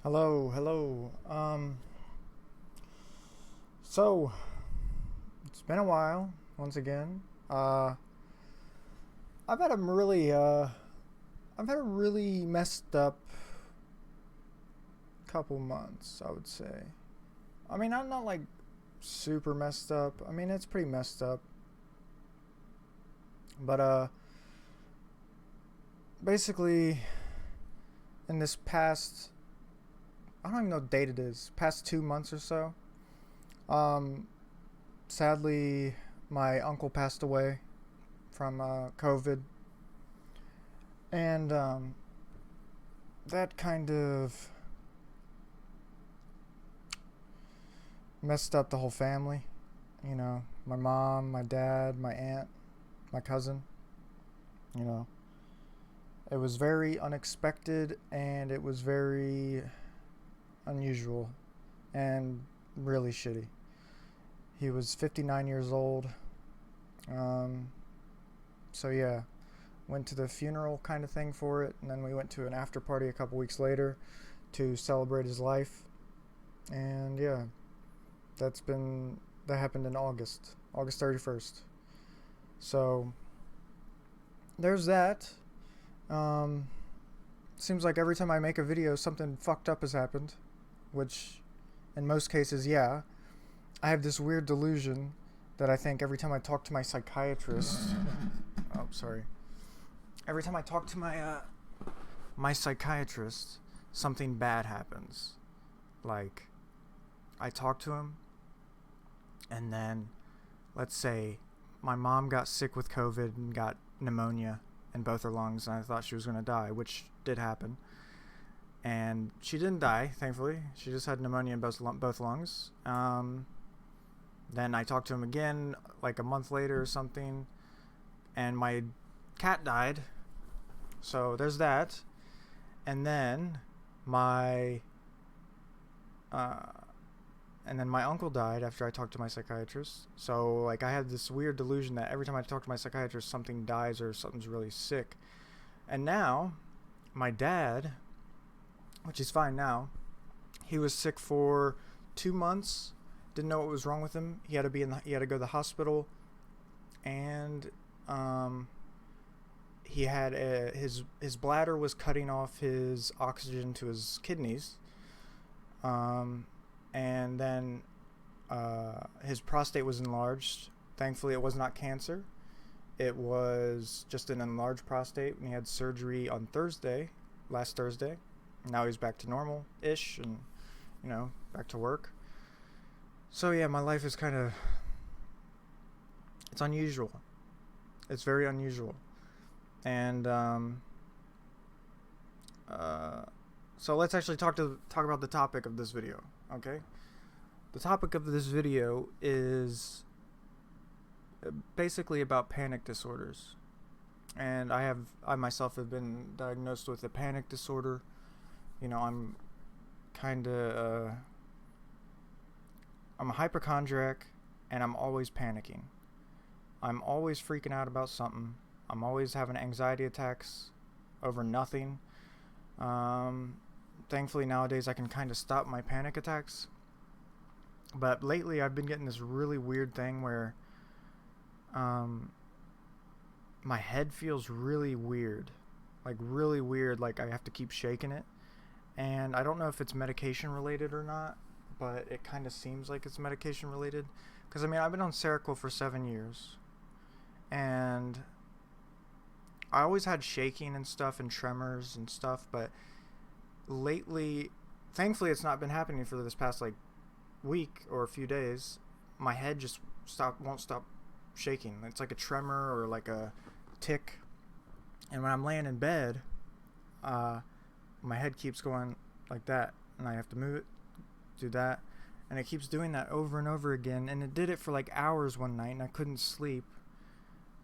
Hello, hello. So it's been a while once again. I've had a really, I've had a really messed up couple months, I would say. I mean, I'm not like super messed up. I mean, it's pretty messed up. But basically, in this past, I don't even know what date it is. Past 2 months or so. Um, Sadly, my uncle passed away from COVID, and that kind of messed up the whole family. You know, my mom, my dad, my aunt, my cousin. You know, it was very unexpected and it was very unusual and really shitty. He was 59 years old. Um, so yeah, went to the funeral kind of thing for it, and then we went to an after party a couple weeks later to celebrate his life. And yeah, that happened in August 31st. So there's that. Um, Seems like every time I make a video, something fucked up has happened, which in most cases, yeah. I have this weird delusion that I think every time I talk to my psychiatrist, oh, sorry. Every time I talk to my psychiatrist, something bad happens. Like, I talk to him, and then, let's say, my mom got sick with COVID and got pneumonia in both her lungs, and I thought she was going to die, which did happen. And she didn't die, thankfully. She just had pneumonia in both lungs. Then I talked to him again, like a month later or something, and my cat died. So there's that. And then my uh, and then my uncle died after I talked to my psychiatrist. So like I had this weird delusion that every time I talk to my psychiatrist, something dies or something's really sick. And now my dad, which is fine now, he was sick for 2 months. Didn't know what was wrong with him. He had to go to the hospital, and he had his bladder was cutting off his oxygen to his kidneys, um, and then his prostate was enlarged. Thankfully, it was not cancer. It was just an enlarged prostate, and he had surgery on last Thursday. Now he's back to normal-ish, and back to work. So yeah, my life is it's unusual. It's very unusual. And so let's actually talk about the topic of this video, okay? The topic of this video is basically about panic disorders. And I myself have been diagnosed with a panic disorder. I'm kind of I'm a hypochondriac, and I'm always panicking. I'm always freaking out about something. I'm always having anxiety attacks over nothing. Um, Thankfully, nowadays I can kind of stop my panic attacks. But lately, I've been getting this really weird thing where um, my head feels really weird. Like, really weird. Like, I have to keep shaking it. And I don't know if it's medication related or not, but it kind of seems like it's medication related. Because, I mean, I've been on Seroquel for 7 years. And I always had shaking and stuff and tremors and stuff, but lately, thankfully, it's not been happening for this past, like, week or a few days. My head just won't stop shaking. It's like a tremor or like a tick. And when I'm laying in bed, my head keeps going like that, and I have to move it, do that, and it keeps doing that over and over again. And it did it for like hours one night, and I couldn't sleep.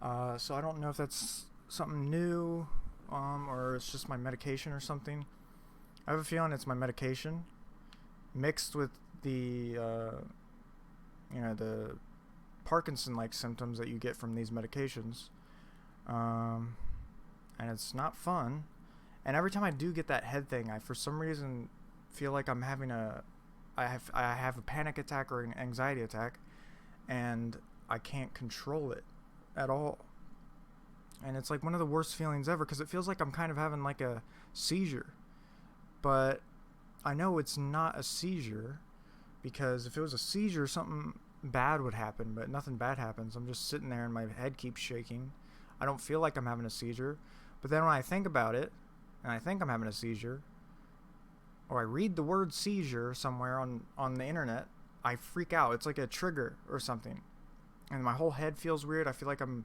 So I don't know if that's something new, or it's just my medication or something. I have a feeling it's my medication mixed with the the Parkinson-like symptoms that you get from these medications, and it's not fun. And every time I do get that head thing, for some reason feel like I have a panic attack or an anxiety attack, and I can't control it at all. And it's like one of the worst feelings ever, because it feels like I'm kind of having like a seizure. But I know it's not a seizure, because if it was a seizure, something bad would happen, but nothing bad happens. I'm just sitting there and my head keeps shaking. I don't feel like I'm having a seizure. But then when I think about it, and I think I'm having a seizure, or I read the word seizure somewhere on the internet, I freak out. It's like a trigger or something. And my whole head feels weird. I feel like I'm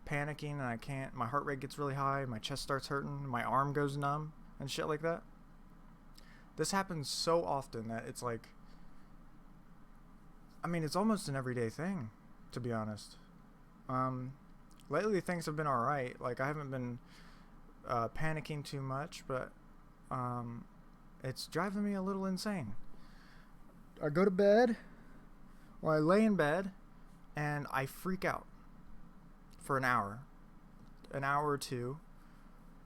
panicking and I can't. My heart rate gets really high. My chest starts hurting. My arm goes numb and shit like that. This happens so often that it's like, I mean, it's almost an everyday thing, to be honest. Lately things have been alright. Like, I haven't been panicking too much, but it's driving me a little insane. I go to bed, or I lay in bed, and I freak out for an hour or two.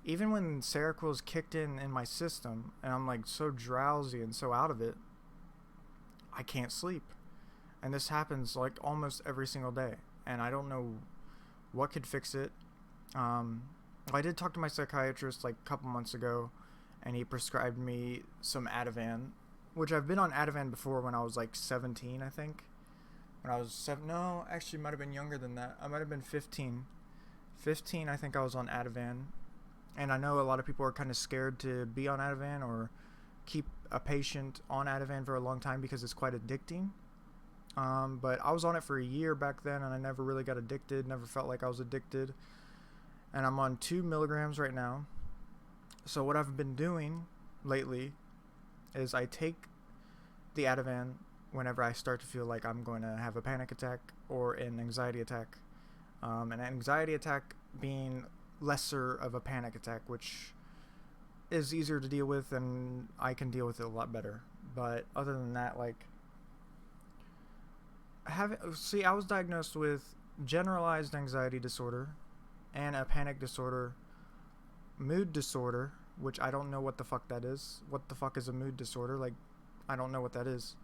Even when Seroquel's kicked in my system, and I'm like so drowsy and so out of it, I can't sleep. And this happens like almost every single day, and I don't know what could fix it. I did talk to my psychiatrist like a couple months ago, and he prescribed me some Ativan, which I've been on Ativan before when I was like 17, I think. When I was no, actually might have been younger than that. I might have been 15. 15, I think I was on Ativan. And I know a lot of people are kind of scared to be on Ativan or keep a patient on Ativan for a long time because it's quite addicting. But I was on it for a year back then, and I never really got addicted, never felt like I was addicted. And I'm on 2 milligrams right now. So what I've been doing lately is I take the Ativan whenever I start to feel like I'm going to have a panic attack or an anxiety attack. An anxiety attack being lesser of a panic attack, which is easier to deal with, and I can deal with it a lot better. But other than that, like, I was diagnosed with generalized anxiety disorder and a panic disorder, mood disorder, which I don't know what the fuck that is. What the fuck is a mood disorder? Like, I don't know what that is.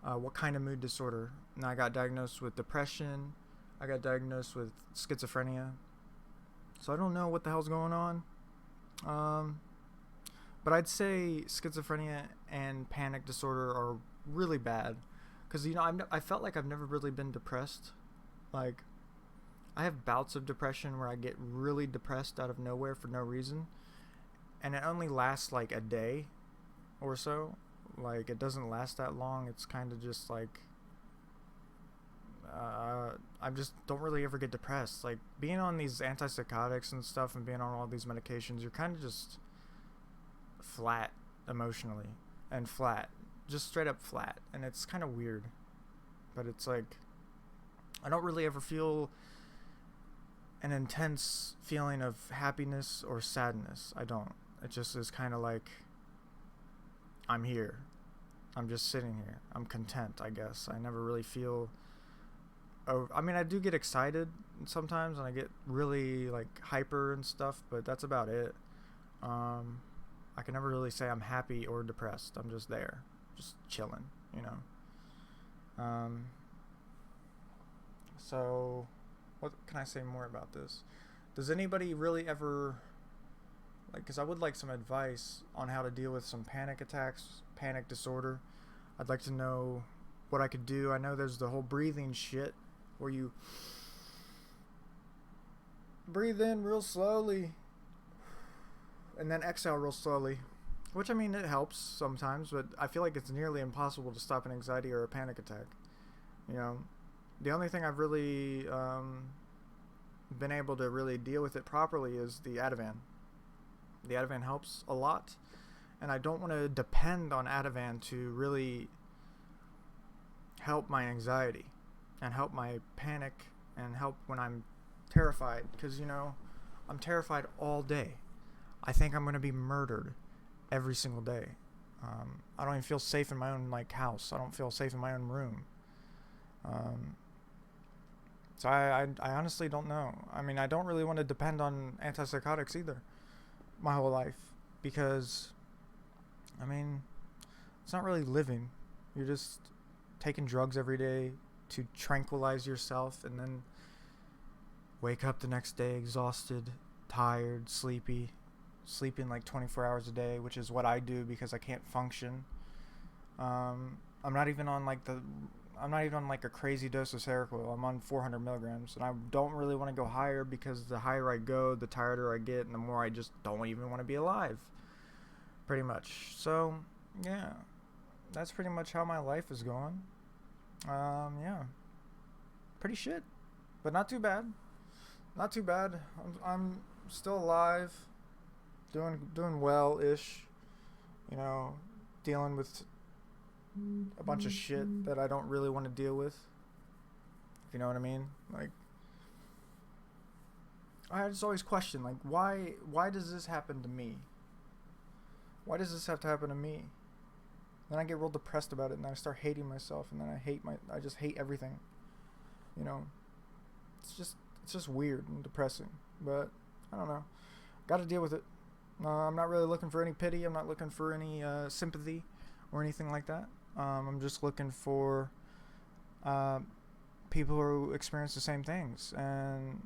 What kind of mood disorder? And I got diagnosed with depression. I got diagnosed with schizophrenia. So I don't know what the hell's going on. But I'd say schizophrenia and panic disorder are really bad. Because, I felt like I've never really been depressed. Like, I have bouts of depression where I get really depressed out of nowhere for no reason. And it only lasts like a day or so. Like, it doesn't last that long. It's kind of just like, I just don't really ever get depressed. Like, being on these antipsychotics and stuff and being on all these medications, you're kind of just flat emotionally. And flat. Just straight up flat. And it's kind of weird. But it's like, I don't really ever feel an intense feeling of happiness or sadness. I don't. It just is kind of like, I'm here. I'm just sitting here. I'm content, I guess. I never really feel... I mean, I do get excited sometimes, and I get really, like, hyper and stuff, but that's about it. I can never really say I'm happy or depressed. I'm just there. Just chilling, So, what can I say more about this? Does anybody really ever... because I would like some advice on how to deal with some panic attacks, panic disorder. I'd like to know what I could do. I know there's the whole breathing shit where you breathe in real slowly and then exhale real slowly, which, I mean, it helps sometimes, but I feel like it's nearly impossible to stop an anxiety or a panic attack. The only thing I've really been able to really deal with it properly is the Ativan. The Ativan helps a lot, and I don't want to depend on Ativan to really help my anxiety and help my panic and help when I'm terrified, because I'm terrified all day. I think I'm going to be murdered every single day. I don't even feel safe in my own house. I don't feel safe in my own room. So I honestly don't know. I mean, I don't really want to depend on antipsychotics either my whole life, because, I mean, it's not really living. You're just taking drugs every day to tranquilize yourself, and then wake up the next day exhausted, tired, sleeping like 24 hours a day, which is what I do because I can't function. I'm not even on like a crazy dose of Seroquel. I'm on 400 milligrams, and I don't really want to go higher because the higher I go, the tireder I get, and the more I just don't even want to be alive. Pretty much. So, yeah, that's pretty much how my life is going. Yeah, pretty shit, but not too bad. Not too bad. I'm still alive, doing well ish. You know, dealing with a bunch of shit that I don't really want to deal with. If you know what I mean. Like, I just always question, like, why does this happen to me? Why does this have to happen to me? Then I get real depressed about it, and then I start hating myself, and then I just hate everything. You know, it's just weird and depressing. But I don't know. Got to deal with it. I'm not really looking for any pity. I'm not looking for any sympathy or anything like that. I'm just looking for people who experience the same things and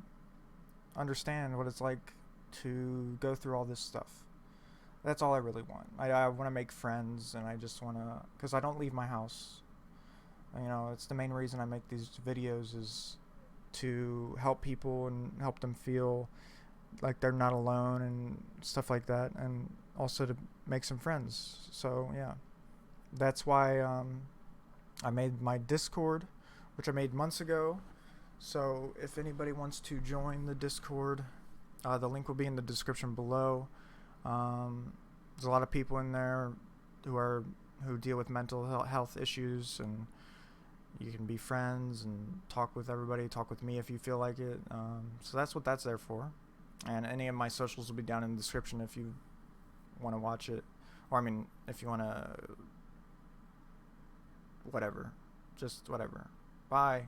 understand what it's like to go through all this stuff. That's all I really want. I want to make friends, and I just want to, because I don't leave my house. You know, it's the main reason I make these videos, is to help people and help them feel like they're not alone and stuff like that, and also to make some friends. So yeah, that's why I made my Discord, which I made months ago. So if anybody wants to join the Discord, the link will be in the description below. There's a lot of people in there who deal with mental health issues, and you can be friends and talk with everybody. Talk with me if you feel like it. So that's what that's there for. And any of my socials will be down in the description if you want to watch it, or I mean, if you want to, whatever, just whatever. Bye.